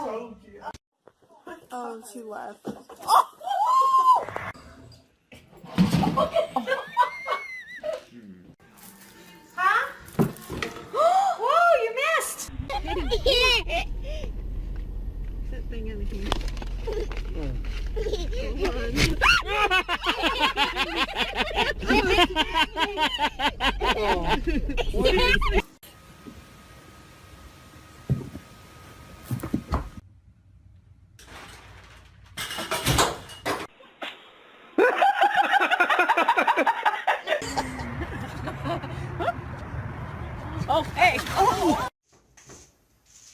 Oh, she laughed. Huh? Whoa, you missed! That thing in here. Oh, hey! Oh.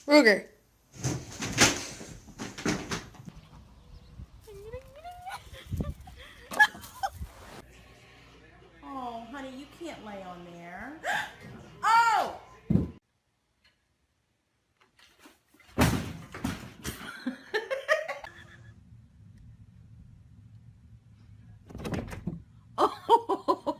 Ruger. Oh, honey, you can't lay on there. Oh! Oh!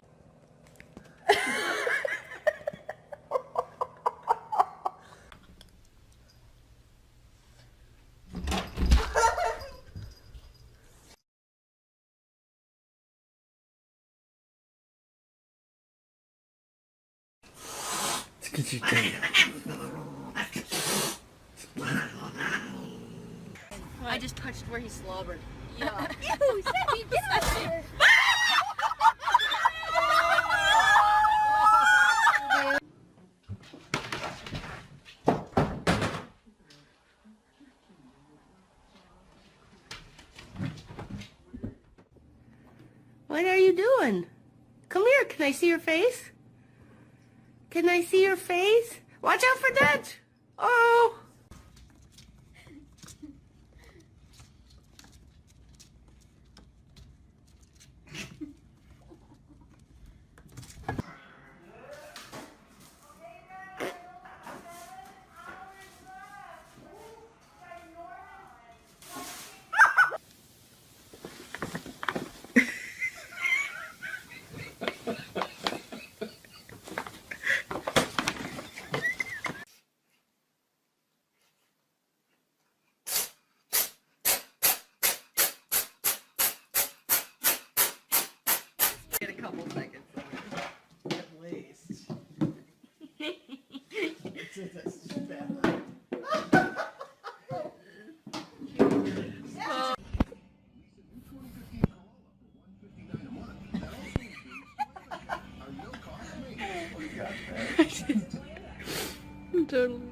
Get your tail. I just touched where he slobbered. Yeah. Ew, Stephanie, get out of here. What are you doing? Come here, can I see your face? Can I see your face? Watch out for that! Oh! Get a couple seconds. At least. Totally.